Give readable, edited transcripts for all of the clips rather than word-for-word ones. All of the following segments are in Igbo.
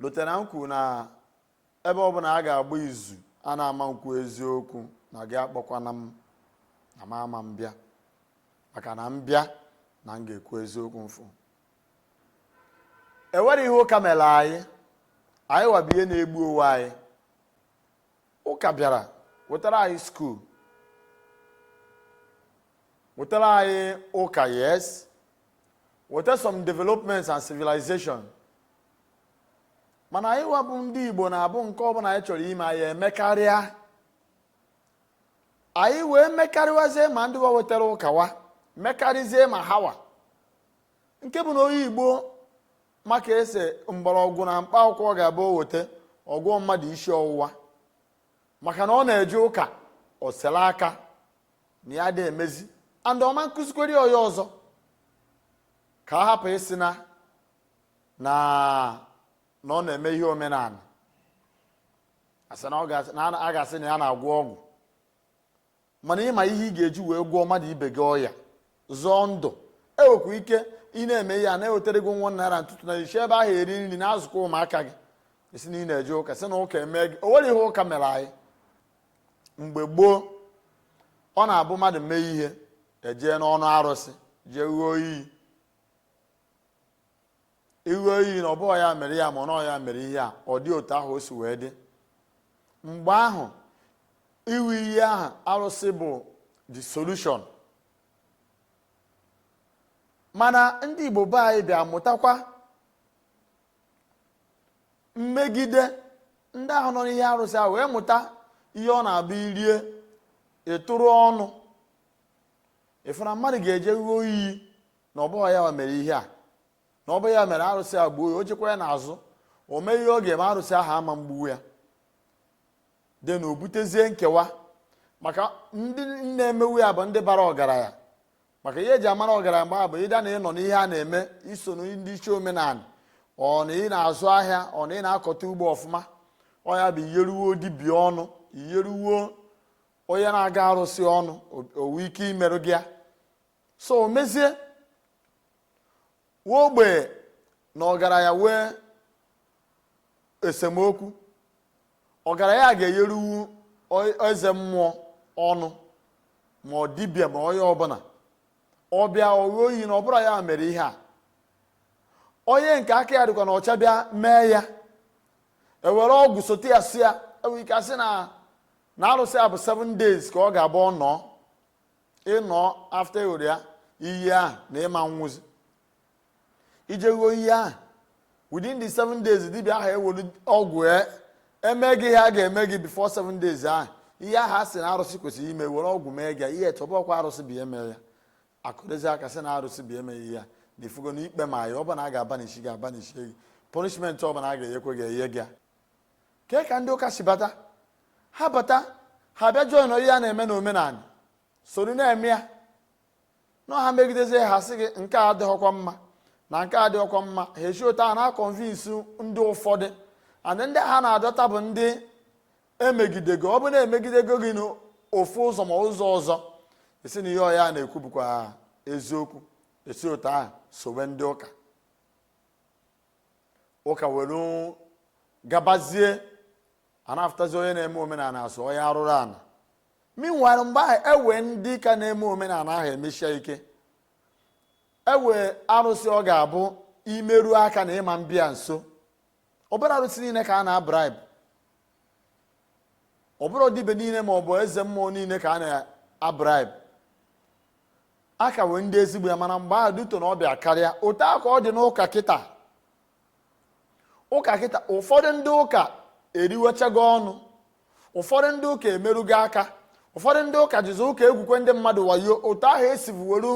lotara nkwu na ebe ọbụla a ga-agba izu a na-ama nkwu eziokwu na gị akpọkwana m na ama mbịa maka na mbịa na m ga-ekwu eziokwu mfụ. Enwere ihe ụka mere anyị wabu ihe na-egbu onwe anyị. Ụka bịara wetara anyị skuul, wetara anyị ụka, yes, weta some developments and civilization. Mana anyị wabụ ndị Igbo na-abụ nke ọbụla anyị chọrọ ime anyị emekarịa. Anyị wee mekarịwazie ma ndị wa wetara ụkawa mekarịzie ma hawa, nke bụ na onye Igbo maka ese mgbọrọgwụ na mkpa akwụkwọ ọ ga-abụ weta ọgwụ mmadụ isi ọwụwa maka na ọ na-eje ụka osele aka na ya dị emezi and ọma nkụzikwere onye ọzọ ka a hapụ isi na ọ na-eme ihe omenala asị na a ga-asị na ya na-agwọ ọgwụ, mana ịma ihe ị ga-eji wee gwọọ mmadụ ibe gị ọya zọọ ndụ. Ewekwa ike ị na-eme ya na-ewetere gị $1 ntụtụ na isi ebe ahụ eri nri na-azụkọ ụmụaka gị esi na ị na-eje ụka sị na ụka eme gị. O nwere ihe ụka mere anyị mgbe gboo. Ọ na-abụ mmadụ mee ihe ejee n'ọnụ arụsị jee ghọọ iyi. Ịghọọ iyi na ọ bụghị ya mere ya ma ọ nọ ya mere ihe a, ọ dị otu ahụ o si wee dị. Mgbe ahụ iwu iyi ahụ arụsị bụ the solution. Mana ndị Igbo be anyị bịa mụtakwa mmegide ndị ahụ nọ n'ihe arụsị ahụ wee mụta ihe ọ na-abụ irie ịtụrụ ọnụ ịfụ na mmadụ ga-eje ghọọ iyi na ọ bụghị ya mere ihe a, na ọ bụ ya mere arụsị a gbuo ya, o jekwa ya n'azụ o mee ihe ọ ga-eme arụsị ahụ ama mgbu ya dị na o butezie nkewa. Maka ndị na-emewu ya bụ ndị bara ọgaranya, maka ihe eji amara ọgaranya mgbe bụ ịda na ịnọ n'ihe a na-eme iso ndị isi omenala, ọ na ị na-azụ ahịa, ọ na ị na-akọta ugbo ọfụma, ọ ya bụ iyeruwo dibịa ọnụ, iyeruwo onye na-aga arụsị ọnụ, owu ike imerụ gị ya. So o mezie ogbe na ọgaranya wee esemokwu, ọgaranya ga-eyeruwu eze mmụọ ọnụ ma ọ dibịa ma onye ọbụla ọbịa oghe oyi na ọbụla ya mere ihe a. Onye nke aka ya dịkwa na ọcha bịa mee ya ewere ọgwụ sote ya si ya enwe ike asị na arụsị ya bụ 7 days ka ọ ga-abụ ọnọ ịnọ after ewere ya iyi ahụ na ịma nwụzi ije ghọọ iyi ahụ within the 7 days dibịa ahụ ewere ọgwụ eme gị ihe a ga-eme gị before 7 days ahụ ihe ahụ a sị na arụsị kwesịrị ime were ọgwụ mee gị ihe chọbọkwa arụsị bụ eme ya akụrụzi aka sị na arụsị bụ eme ihe ya na ifugo na ikpe ma ya ọbụna a ga-abanishi gị abanishi gị punishment ọbụla a ga-enyekwe gị enye gị. Kee ka ndị ụka si bata ha bịa join ihe a na-eme na omenala soro na-eme ya na ha megidezie ha sị gị nke a adịghịkwa mma na nke a adịghịkwa mma. Ha echi ụta ha na-akọnvinsi ndị ụfọdụ and ndị ha na-adọta bụ ndị emegidego. Ọ bụ na-emegidego gị n'ofu ụzọ ma ụzọ ọzọ esi na ihe ọya na-ekwu bụkwa eziokwu, esi ụta ahụ sowe ndị ụka were gabazie a na-afụtazi onye na-eme omenala asụ onye arụrụ ana. Meanwhile mgbe ahụ ewe ndị ka na-eme omenala ahụ emechia ike ewe arụsị ọ ga-abụ imeru aka na ịma mbịa nso. Ọbụrụ arụsị niile ka a na-abribe, ọbụrụ dibe niile ma ọ bụ eze mmụọ niile ka a na-abribe. Aka wee ndị ezigbo ya, mana mgbe ahụ duto na ọbịa karịa otu aka ọ dị n'ụka kịta. Ụfọdụ ndị ụka eriwechago ọnụ, ụfọdụ ndị ụka emerugo aka, ụfọdụ ndị ụka jizi ụka egwukwe ndị mmadụ wayo. Otu ahụ esivu were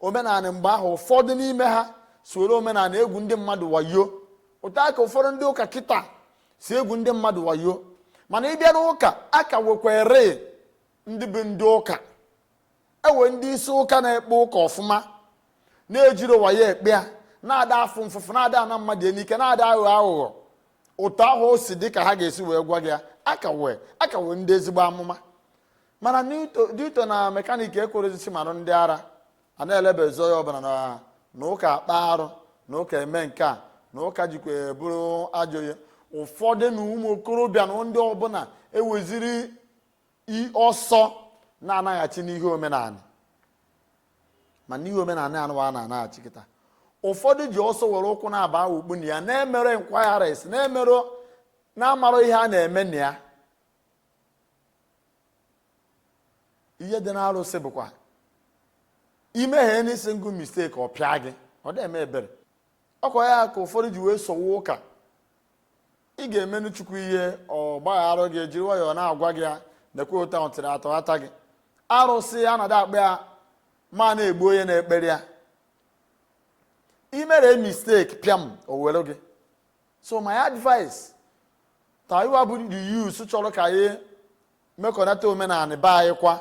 omenala mgbe ahụ ụfọdụ n'ime ha si were omenala egwu ndị mmadụ wayo. Otu aka ụfọdụ ndị ụka kịta si egwu ndị mmadụ wayo. Mana ịbịa n'ụka aka wekwere ndị bụ ndị ụka ewe ndị isi ụka na-ekpe ụka ọfụma na-ejiri wayo ekpe ya na-ada afụ mfụfụ na-ada ana mmadụ enike na-ada aghụghọ aghụghọ. Otu ahụ o si dị ka ha ga-esi wee gwa gị ya aka wee ndị ezigbo amụma. Mana dito na mekaniki ekwerezisi marụ ndị ara a na-elebezo ya ọbụla na ụka akpa arụ na ụka eme nke a na ụka jikwa bụrụ ajọ ihe. Ụfọdụ na ụmụ okorobịa na ndị ọbụla eweziri ọsọ na-anaghachi n'ihe omenala, ma n'ihe omenala anụ a na-anaghachi kịta. Ụfọdụ ji ọsọ were ụkwụ na-aba ukpu na ya, na-emere inquiries, na-amarụ ihe a na-eme na ya. Ihe dị n'arụsị bụkwa imeghe n'isi ngụ mistake ọ pịa gị, ọ dị-eme ebere. Ọkwa ya ka ụfọdụ ji wee sowe ụka. Ị ga-emenu Chukwu ihe, ọ gbagharụ gị, jiri nwayọọ na-agwa gị ya nekwe ụta ọtịrị atọghata gị. Arụsị anọdụ akpa ya ma na-egbu onye na-ekpere ya. Imere mistake pịam o were gị. So my advice ta iwa bụ the youth chọrọ ka anyị mekọnata omenala be anyị kwa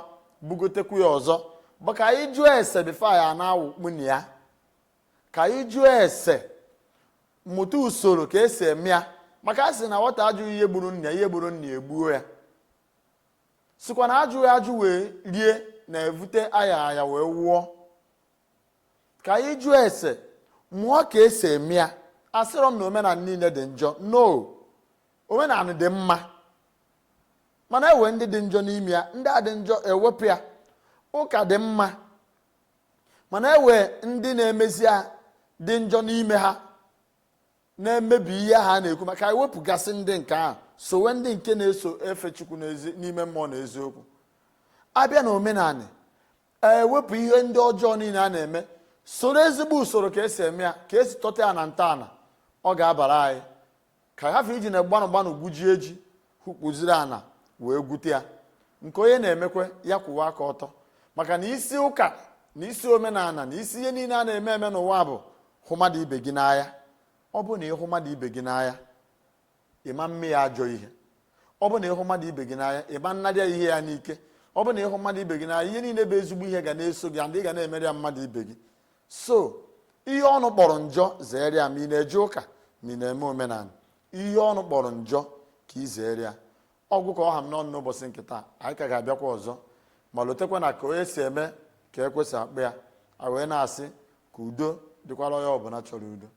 bugotekwu ya ọzọ bụ ka anyị jụọ ese bifo ya na-awụkpu na ya, ka anyị jụọ ese mụta usoro ka esi eme ya. Maka a sị na nwata ajụghị ihe gburu nna ya, ihe gburu nna ya egbuo ya. Sikwa na ajụghị ajụ wee rie na-evute aya wee wụọ. Ka anyị jụọ ese mụọ ka esi eme ya. Asịrọ m na omenala niile dị njọ, no, omenala dị mma, mana ewe ndị dị njọ n'ime ya. Ndị a dị njọ ewepụ ya. Ụka dị mma, mana ewe ndị na-emezi ya dị njọ n'ime ha, na-emebi ihe ha na-ekwu. Maka ewepụgasị ndị nke ahụ, sowe ndị nke na-eso efe Chukwu n'ime mmụọ na eziokwu. Abịa na omenala, ewepụ ihe ndị ọjọọ niile a na-eme, soro ezigbo usoro ka esi eme ya, ka esi tọta ya na ntọala. Ọ ga-abara anyị ka hafe iji na gbanụ gwujie ji hụkpụziri ana wee gwute ya. Nke onye na-emekwe ya kwụwa aka ọtọ. Maka na isi ụka na isi omenala na isi ihe niile a na-eme n'ụwa bụ hụ mmadụ ibe gị n'anya. Ọ bụ na ịhụ mmadụ ibe gị n'anya, ịma mme ya ajọ ihe. Ọ bụ na ịhụ mmadụ ibe gị n'anya, ịma nnadịa ihe ya n'ike. Ọ bụ na ịhụ mmadụ ibe gị n'anya, ihe niile bụ ezigbo ihe ga na-eso gị, ndị ị ga na-emere ya mmadụ ibe gị. So ihe ọnụ kpọrọ njọ zeere ya, ma ị na-eje ụka ma ị na-eme omenala. Ihe ọnụ kpọrọ njọ ka ị zeere ya. Ọgwụ ka ọha m n'ọnụ n'ụbọchị nke taa. Anyị ka ga-abịakwa ọzọ, ma lotekwa na ka onye si eme ka ekwesị akpa ya. A wee na-asị ka udo dịkwara onye ọbụla chọrọ udo.